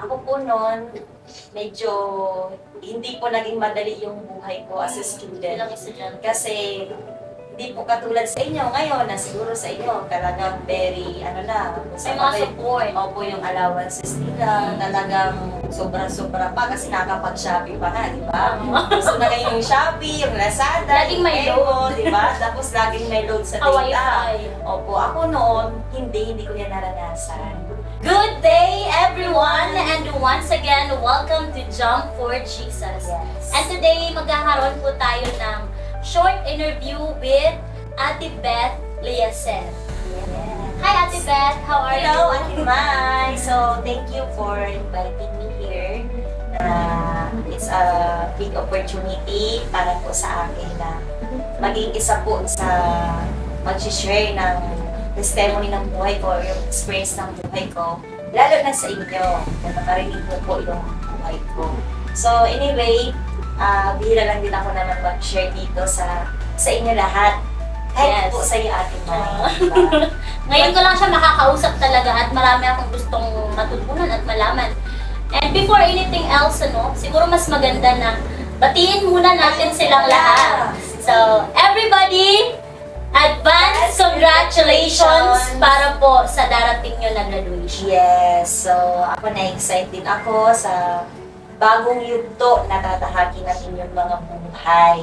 Ako po noon, medyo hindi po naging madali yung buhay ko as a student. Bilang estudyante. Kasi hindi po katulad sa inyo ngayon na siguro sa inyo talagang very, May mga support. Opo, yung allowances nila, talagang sobra-sobra pa kasi nakapag-Shopee pa nga, di ba? Gusto na ngayon yung Shopee, yung Lazada, Laging may yung load. di ba? Tapos laging may load sa data. Wi-Fi. Opo, ako noon, hindi ko yan naranasan. Good day, everyone! And once again, welcome to Jump for Jesus. Yes. And today, magkakaroon po tayo ng short interview with Ate Beth Liacer. Hi, Ate Beth! How are Hello, you? Ate Mai! So, thank you for inviting me here. It's a big opportunity para po sa akin na maging isa po sa mag-share ng testimony ng buhay ko, yung experience ng buhay ko, lalo na sa inyo, na makarinig mo po yung buhay ko. So, anyway, bihira lang din ako naman mag-share dito sa inyo lahat. Kahit Yes. po sa iyo, Ate Mai. Diba? Ngayon ko lang siya makakausap talaga at marami akong gustong matutunan at malaman. And before anything else, siguro mas maganda na batiin muna natin silang lahat. So, everybody, advance congratulations para po sa darating nyo na graduation. Yes, so ako na-excite din ako sa bagong yugto na tatahakin natin yung mga buhay.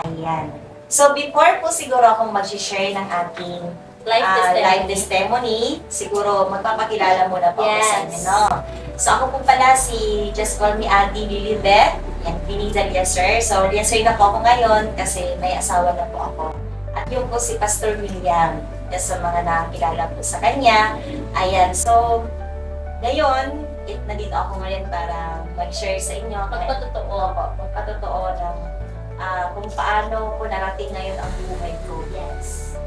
Ayan. So before po siguro akong mag-share ng aking live testimony, siguro magpapakilala muna po ako sa inyo, no? So ako po pala si Just Call Me Ate Lilibeth and Pinida Liacer. So Liacer na po ako ngayon kasi may asawa na po ako. At yung po si Pastor William, sa mga nakakilala po sa kanya. Ayan, so ngayon, nandito ako ngayon para mag-share sa inyo. Magpatotoo. Magpatotoo ng kung paano ko narating ngayon ang buhay ko. Yes.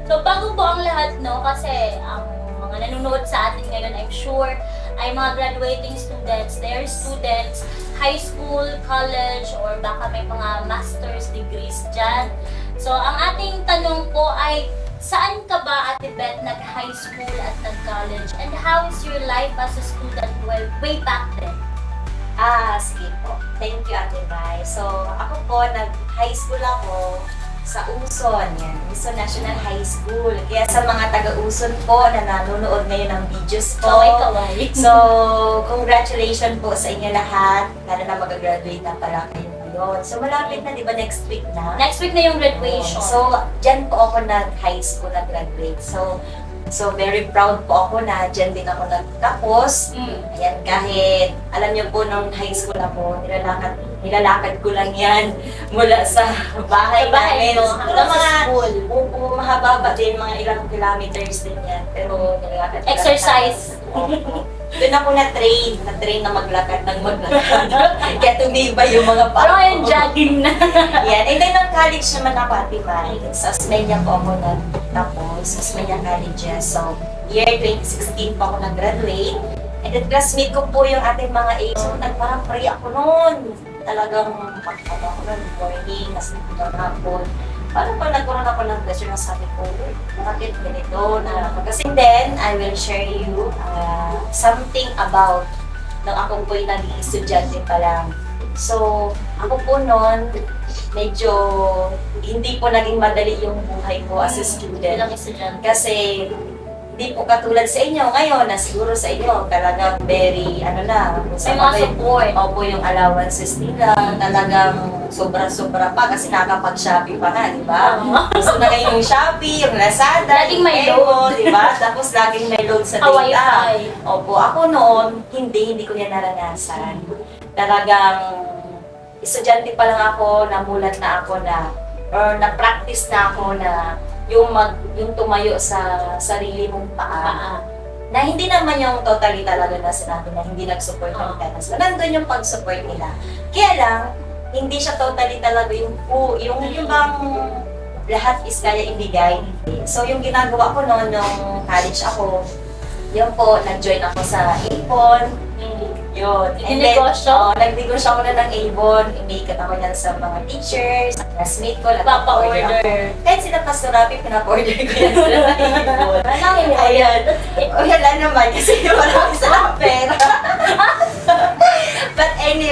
So, bago po ang lahat, kasi ang mga nanonood sa atin ngayon, I'm sure, ay mga graduating students, they're students, high school, college, or baka may mga master's degrees dyan. So, ang ating tanong po ay, saan ka ba, Ate Beth, nag-high school at nag-college? And how is your life as a student way back then? Sige po. Thank you, Ate Mai. So, ako po, nag-high school ako sa Uson, yan. Uson National High School. Kaya sa mga taga-Uson po na nanonood ngayon ng videos ko. Kaway-kaway. So, congratulations po sa inyo lahat. Lalo na mag-graduate na pala kayo ngayon. So, malapit na, di ba? Next week na. Next week na yung graduation. So, dyan po ako nag-high school, nag-graduate. So, very proud po ako na dyan din ako nagtapos. Ayan, kahit alam niyo po nung high school ako, nilalakad ko lang yan mula sa bahay namin. mo, hanggang sa school. Mahaba din, mga ilang kilometers din yan. Pero nilalakad ko lang. Exercise. Doon ako na-train na maglakad ng maglakad. Kaya tumibay yung mga paa Parang ko. yung jogging na. Yan. And then, ng college naman ako, Ate Mai. Sa Osmeña po ako nagtapos. Osmeña College. So, year 2016 po ako nag-graduate. And then, classmate ko po yung ating mga age. So, parang free ako noon. Talagang pagkaba ako noon, morning, as hapon. Parang pag nagkaroon ako ng pressure na sabi ko, bakit ganito na kasi then, I will share you something about nung ako po'y naging estudyante pa lang. So, ako po noon, medyo hindi po naging madali yung buhay ko as a student. Bilang estudyante. Kasi hindi po katulad sa inyo ngayon na siguro sa inyo talagang very, May mga support. Opo, yung allowances nila, talagang sobra-sobra pa kasi nakapag-Shopee pa nga, di ba? Gusto na ngayon yung Shopee, yung Lazada, Laging may yung load. di ba? Tapos laging may load sa data. Wi-Fi. Opo, ako noon, hindi ko yan naranasan. Talagang estudyante pa lang ako, namulat na ako or na-practice na ako na yung tumayo sa sarili mong paa. Na hindi naman yung totally talaga na sinabi na hindi nag-support ng parents. So, nandun yung pag-support nila. Kaya lang, hindi siya totally talaga yung bang lahat is kaya ibigay. So, yung ginagawa ko noon, nung college ako, yun po, nag-join ako sa Avon. Yun. Nag-negosyo? Nag-negosyo ako na ng Avon. Iniikat ako yan sa mga teachers, classmate ko. Papa-order. Kahit sila Pastor Rapi, pinapa-order ko yan sila sa Avon. Ayan. Ayan. Wala naman kasi marami silang pera.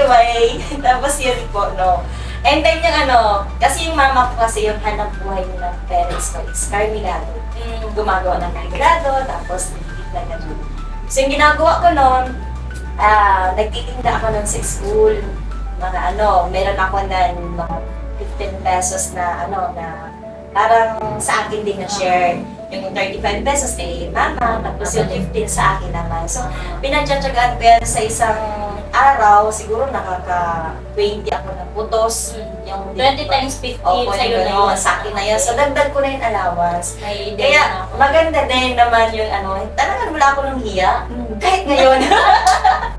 anyway, tapos yun po, no. And then yung kasi yung mama ko kasi yung hanap buhay ng parents ko is karmigado. Gumagawa ng karmigado, tapos nagigit na ganun. So yung ginagawa ko noon, nagtitinda ako nun sa school. Mga meron ako ng mga 15 pesos na na parang sa akin din na share. Yung 35 pesos kay mama, tapos yung 15 sa akin naman. So, pinagtsatsagaan ko yan sa isang araw, siguro nakaka-20 ako ng putos. Yung 20 times 15 Opo, sa'yo na yun, yun. sa akin na yun. So, dagdag ko na yung allowance. May idea na Kaya, ako. maganda din naman yung talagang wala ako nung hiya. Kahit ngayon.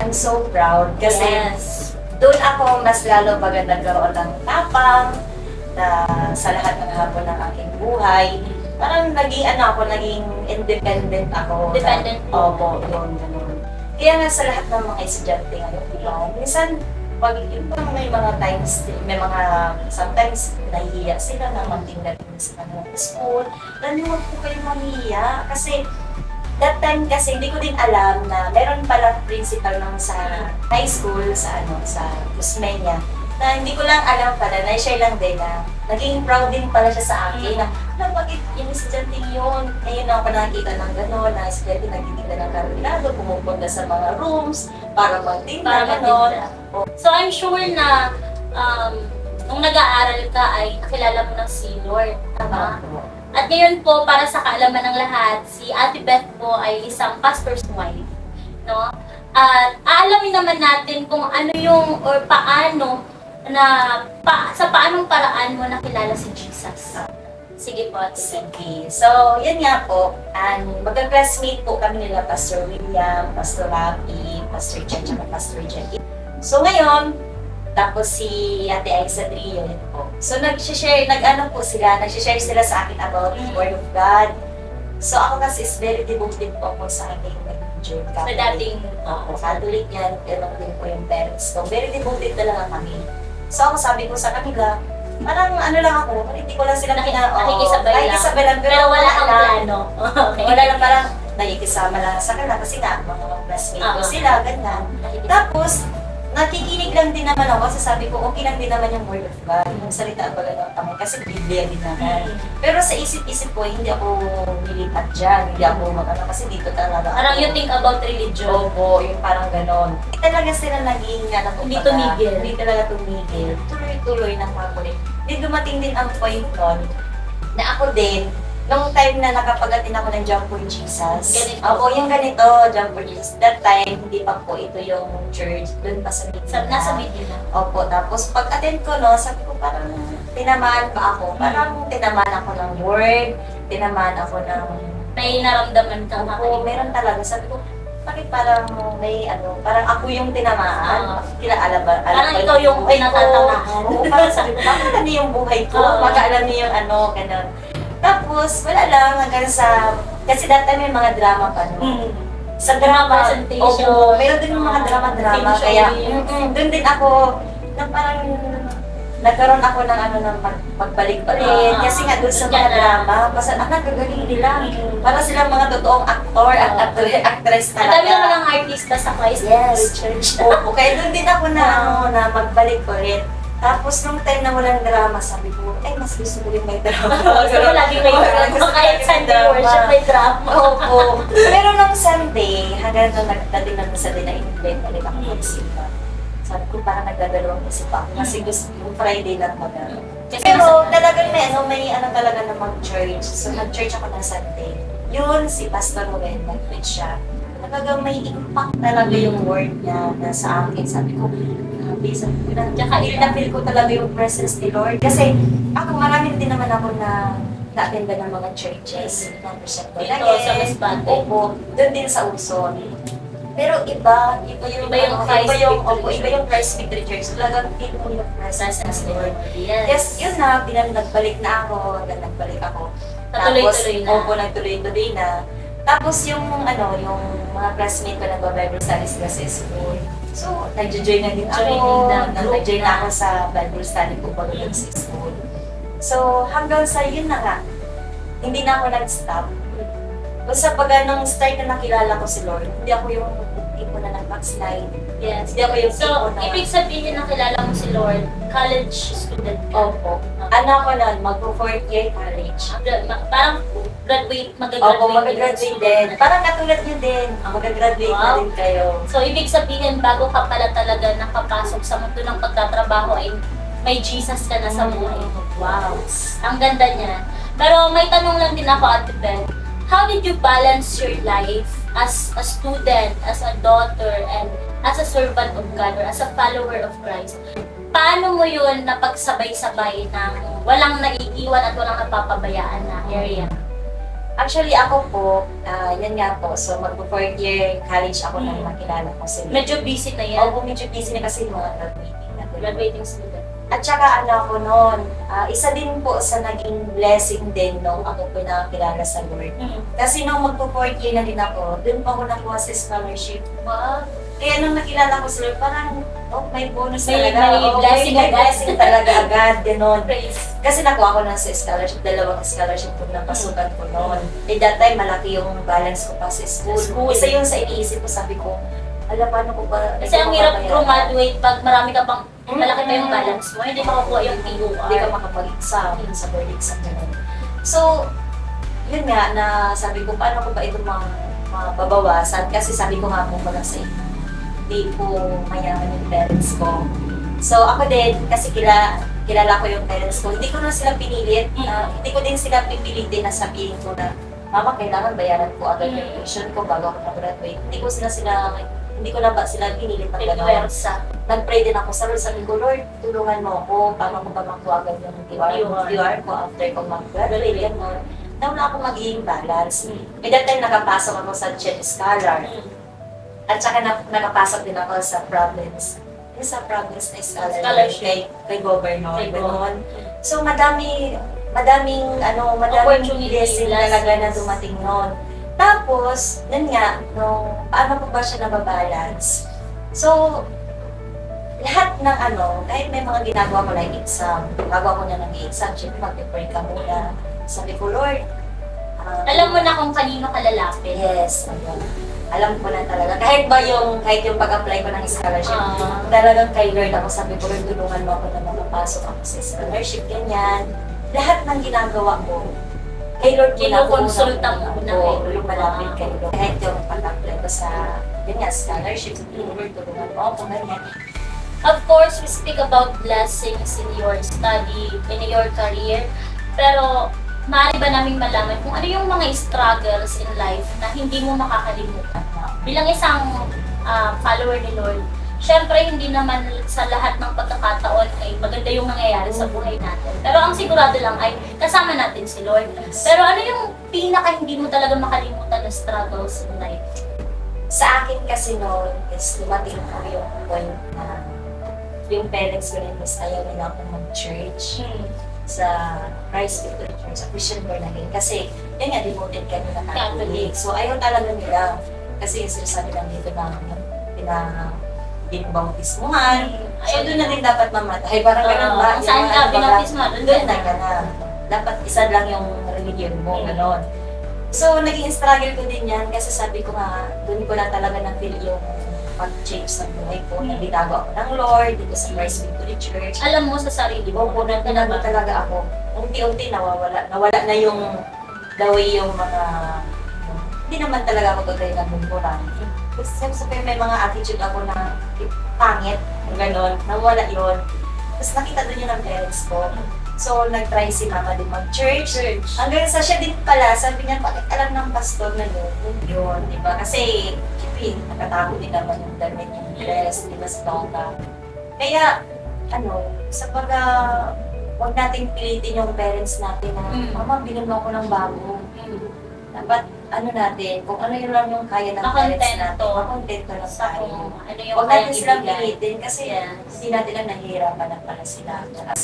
I'm so proud kasi Yes. doon ako mas lalo baga nagkaroon ng tapang na sa lahat ng hapon ng aking buhay. Parang naging independent ako. Dependent po. Opo, yun, ganun. Kaya nga sa lahat ng mga estudyante ngayon, minsan, pag yung parang may mga times, sometimes nahihiya sila na magtinda din sa kanilang school. Huwag po kayo mahihiya kasi that time kasi hindi ko din alam na meron pala principal ng sa high school, sa Guzmeña, na hindi ko lang alam pala, na-share lang din na naging proud din pala siya sa akin na bakit yung estudyante yun? Ngayon ako nakikita ng gano'n, na estudyante nagtitinda ng karulado, pumupunta sa mga rooms para magtinda, gano'n. So I'm sure na nung nag-aaral ka ay nakilala mo ng si Lord, tama? At ngayon po, para sa kaalaman ng lahat, si Ate Beth po ay isang pastor's wife, no? At aalamin naman natin kung ano yung, or paano, sa paanong paraan mo nakilala si Jesus. Sige po, Ate Beth. Sige. So, yan nga po. Magka-classmate po kami nila, Pastor William, Pastor Rafi, Pastor Chen, at Pastor Jackie. So, ngayon, tapos si Ate Aiza Trio, yun po. So, nagsishare sila sa akin about the Word of God. So, ako kasi is very devoted po ako sa aking religion. Sa dating, Catholic yan, ganun din po yung parents ko. Very devoted talaga kami. So, ako sabi ko sa kanila, parang lang ako, hindi ko lang sila nakikisabay lang. Pero wala kang plano. Okay. Wala lang, parang nakikisama lang sa kanila kasi nga, mga classmate ko sila, ganyan. Tapos, nakikinig lang din naman ako, sabi ko, okay lang din naman yung Word of God, yung salita ba lang kami, kasi Biblia din naman. Pero sa isip-isip ko, hindi ako nilipat dyan, hindi ako kasi dito talaga ako. Parang you think about religion. Opo, yung parang ganon. Hindi talaga sila naging, Hindi tumigil. Hindi talaga tumigil. Tuloy-tuloy ng pakulit. Hindi dumating din ang point nun, na ako din, nung time na nakapag-attend ako ng Jump for Jesus. Ganito. Opo, yung ganito, Jump for Jesus. That time, hindi pa po ito yung church. Doon pa sa Medina. Nasa Medina. Opo, tapos pag-attend ko, sabi ko parang tinamaan pa ako. Parang tinamaan ako ng word, tinamaan ako ng... May naramdaman kang Opo, meron talaga. Sabi ko, bakit parang may parang ako yung tinamaan? Alam Parang ba ikaw yung buhay ko? pinatatamaan. Oo, parang sabi ko, bakit ano yung buhay ko? Oo. Baka alam niyo yung ganun. Tapos, wala lang, hanggang sa, kasi that time may mga drama pa, no? Sa drama, presentation. opo, meron din yung mga drama-drama, Film kaya, showing. doon din ako, na parang, nagkaroon ako ng pagbalik ulit, kasi nga doon sa mga drama, basta, nagagaling nila, para silang mga totoong aktor at actress Ang talaga. dami naman ng artista sa Christ Yes. Church. Opo, kaya doon din ako na magbalik ulit. Tapos nung time na walang drama, sabi ko, mas gusto ko yung may drama. Gusto mo laging may drama. Kahit Sunday worship may drama. Opo. Pero nung Sunday, hanggang nung nagdating na sa din na invite ulit ako magsimba. Sabi ko, parang nagdadalawang isip ako. Kasi gusto yung Friday lang Pero talagang may talaga na mag-church. So nag-church ako ng Sunday. Yun, si Pastor Ruben, nag-preach siya. Talagang may impact talaga yung word niya na sa akin. Sabi ko, sabi ko na feel ko talaga yung presence ni Lord. Kasi ako, marami din naman ako na na-attenda ng mga churches. Dito sa Masbate. Opo, doon din sa Uson. Pero iba yung Christ Victory Church. Talagang feel mo yung presence ni Lord. Yes, yun na, nagbalik na ako, nagbalik ako. Tuloy-tuloy na. Opo, nagtuloy-tuloy na. Tapos yung mga classmate ko nag-Bible studies sila sa school. So, nag-join na din ako. Nag-join na ako sa Bible study ko pag sa school. So, hanggang sa yun na nga, hindi na ako nag-stop. Basta pag nung start na nakilala ko si Lord, hindi ako yung tipo na nag-backslide. Yes. Hindi ako yung So, tipo na... ibig sabihin na kilala mo si Lord, college student ka. Opo. Anak ko nun, mag-4th year college. Parang mag-graduate Opo, mag-graduate din. Parang katulad niyo din. Mag-graduate na Wow. din kayo. So, ibig sabihin, bago ka pala talaga nakapasok sa mundo ng pagtatrabaho, ay may Jesus ka na sa buhay mo. Wow. Ang ganda niya. Pero may tanong lang din ako, Ate Beth. How did you balance your life as a student, as a daughter, and as a servant of God, or as a follower of Christ? Paano mo yun napagsabay-sabay ng walang naiiwan at walang napapabayaan na area? Actually, ako po, yan nga po. So, mag-4th year college ako nang makilala ko sila. Medyo busy na yan. Opo, medyo busy na kasi yung mga graduating na. Graduating student. At saka ano ko noon, isa din po sa naging blessing din nung ako pinakilala sa Lord. Kasi nung magpo-4th year na din ako, dun pa ako nakuha sa scholarship. Wow. Kaya nung nakilala ko sa Lord, parang, may bonus May talaga. blessing may agad. blessing talaga agad, gano'n. Praise. Kasi nakuha ko na sa scholarship, 2 scholarship ko na pasukan ko noon. At that time, malaki yung balance ko pa sa school. Isa yung sa iniisip ko, sabi ko, alam, paano ko ba? Kasi ang hirap graduate pag marami ka pang malaki pa yung balance mo, hindi makukuha yung POR. Hindi ka makapag-exam sa board exam gano'n. So, yun nga, na sabi ko, paano ko ba ito mababawasan? Kasi sabi ko nga po pala sa inyo, hindi po mayaman yung parents ko. So, ako din, kasi kilala ko yung parents ko, hindi ko na sila pinilit. Hindi ko din sila pipilitin na sabihin ko na, Mama, kailangan bayaran ko agad yung tuition ko bago ako mag-graduate. Hindi ko na ba sila pinilit na gano'n. Nag-pray din ako sa Lord, sabi ko, Lord, tulungan mo ako, paano ko ba makuha agad yung PR ko after ko mag-graduate, gano'n. Na wala akong magiging balance. May that time nakapasok ako sa Chef Scholar. At saka nakapasok din ako sa province. Yung sa province na scholarship kay governor. Gano'n. So madaming blessing talaga na dumating noon. Tapos, yun nga, paano ko ba siya nababalance? So, lahat ng kahit may mga ginagawa ko like exam, bago ako na nag-exam, syempre mag-pray ka muna. Sabi ko, Lord, Alam mo na kung kanino ka lalapit. yes, alam ko na talaga. Kahit yung pag-apply ko ng scholarship, Ah. talagang kay Lord ako, sabi ko, Lord, tulungan mo ako na makapasok ako sa scholarship, ganyan. Lahat ng ginagawa ko, kay Lord Kinukonsulta mo na kay Lord. Lumalapit kay Lord. Kahit yung pag-apply ko sa, ganyan, scholarship, Lord, tulungan mo ako, ganyan. Of course, we speak about blessings in your study, in your career. Pero, maaari ba naming malaman kung ano yung mga struggles in life na hindi mo makakalimutan? Bilang isang follower ni Lord, syempre hindi naman sa lahat ng pagkakataon ay maganda yung nangyayari sa buhay natin. Pero ang sigurado lang ay kasama natin si Lord. Pero ano yung pinaka hindi mo talaga makalimutan na struggles in life? Sa akin kasi noon is dumating ko yung point na yung parents ko rin is ayaw nila ako mag-church sa Christ Victory Church, sa Christian born again. Kasi, yun nga, devoted kami na Catholic. So, ayaw talaga nila. Kasi yung sinasabi lang dito na binubautismuhan. So, doon na din dapat mamatay. Parang ganun ba? Saan ka binautismuhan? Doon na ka na. Dapat isa lang yung religion mo, gano'n. So, naging struggle ko din yan kasi sabi ko nga, doon ko na talaga na-feel yung pag-change sa buhay ko. Nabitago ako ng Lord dito sa Christ Victory Church. Alam mo sa sarili mo. Opo, nagtinago talaga ako. Unti-unti nawawala na yung the way yung mga hindi naman talaga ako totally nagmumura. Kasi may mga attitude ako na pangit, gano'n, nawala yun. Tapos nakita doon yun ng parents ko. So, nag-try si mama din mag-church. Hanggang sa siya din pala, sabi niya, bakit alam ng pastor na yun, di ba? Kasi, siyempre, nakatago din naman yung damit yung dress, di ba, sa tongka. Kaya, sa huwag nating pilitin yung parents natin na, Mama, bilhin mo ako ng bago. Dapat, natin, kung ano yun lang yung kaya ng parents natin, makontento lang Sa tayo. kung ano yung Huwag natin kayang silang ibigay. pilitin kasi hindi natin lang nahihirapan na pala sila.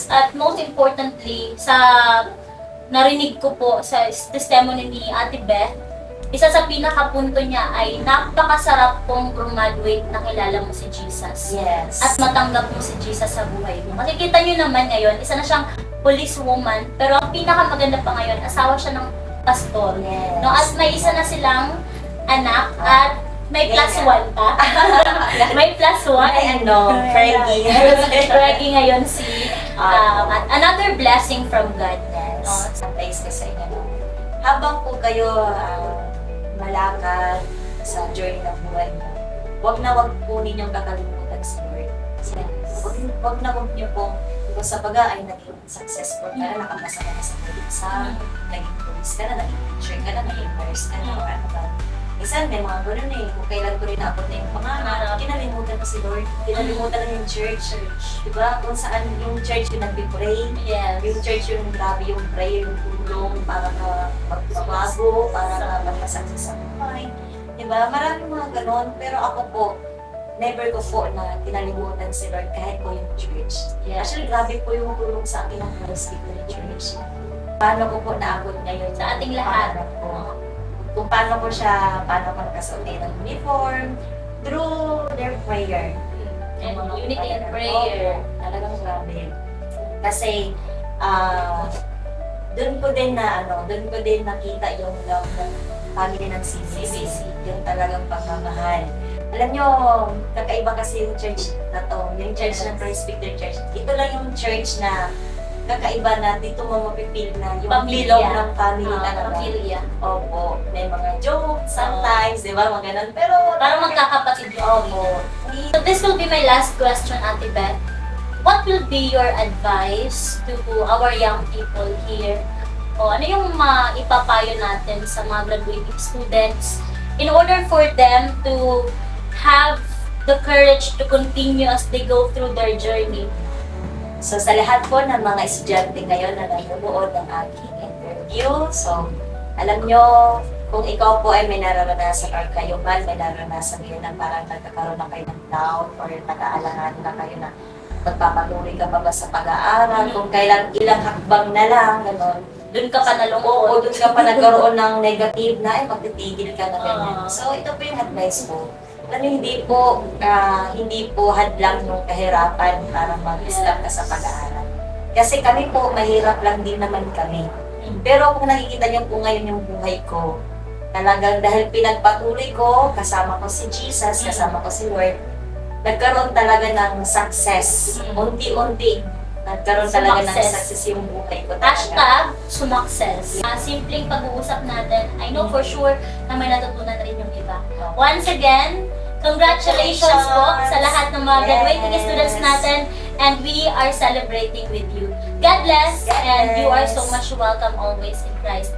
At most importantly, sa narinig ko po sa testimony ni Ate Beth, isa sa pinakapunto niya ay napakasarap pong graduate na kilala mo si Jesus. Yes. At matanggap mo si Jesus sa buhay mo. Makikita niyo naman ngayon, isa na siyang police woman, pero ang pinakamaganda pa ngayon, asawa siya ng pastor. Yes. No, at may isa na silang anak at May plus Ganyan. 1 pa. May plus 1. Ay, ano, Fergie. Fergie ngayon si at another blessing from God. Yes. Advice ko sa inyo, no? Habang po kayo malakad sa journey ng buhay mo, wag po ninyong kakalimutan si Lord. Wag na niyo pong kung sa baga ay naging successful ka na, nakapasa ka na sa exam, naging police ka na, naging teacher ka na, naging nurse ka na, or ano ba. Minsan may mga gano'n eh, kung kailan ko rin naabot na yung pangarap, kinalimutan ko si Lord, kinalimutan na yung church. Diba? Kung saan yung church yung nagpipray, Yes. yung church yung grabe yung prayer, yung tulong para ka magbabago, para ka magpasaksa sa buhay. Diba? Maraming mga gano'n, pero ako po, never ko po na kinalimutan si Lord kahit po yung church. Yes. Actually, grabe po yung tulong sa akin ng Christ Victory Church. Paano ko po naabot ngayon Sa ating lahat. pangarap ko. Kung paano ko nakasuot ng uniform, through their prayer. And Yung mga unity and prayer. prayer. Opo, talagang grabe. Kasi, doon ko din nakita yung love ng family ng CBC. Yung talagang pagmamahal. Alam nyo, kakaiba kasi yung church na to, yung church ng Christ Victory Church. Ito lang yung church na kakaiba na dito mo mapipil na yung Pamilya. bilog ng family talaga. Pamilya. Opo, may mga jokes sometimes, di ba, mga ganun. Pero, Parang magkakapatid yung opo. So this will be my last question, Ate Beth. What will be your advice to our young people here? O ano yung maipapayo natin sa mga graduating students in order for them to have the courage to continue as they go through their journey? So, sa lahat po ng mga estudyante ngayon na nanonood ng aking interview, so, alam nyo, kung ikaw po ay may nararanasan or kayo man may nararanasan kayo na parang nagkakaroon na kayo ng doubt or nag-aalangan na kayo na magpapatuloy ka pa ba sa pag-aaral, kung kailan ilang hakbang na lang, gano'n. Doon ka pa Oo, nalungkot. doon ka pa nagkaroon ng negative na, ay magtitigil ka na ganyan. So, ito po yung advice ko. Alam niyo, hindi po hadlang yung kahirapan para mag-start ka sa pag-aaral. Kasi kami po, mahirap lang din naman kami. Pero kung nakikita niyo po ngayon yung buhay ko, talagang dahil pinagpatuloy ko, kasama ko si Jesus, kasama ko si Lord, nagkaroon talaga ng success. Unti-unti, nagkaroon talaga ng success yung buhay ko talaga. Hashtag sumakses. Simpleng pag-uusap natin. I know for sure na may natutunan rin yung iba. Once again, congratulations po sa lahat ng mga graduating Yes. students natin, and we are celebrating with you. God bless, and you are so much welcome always in Christ.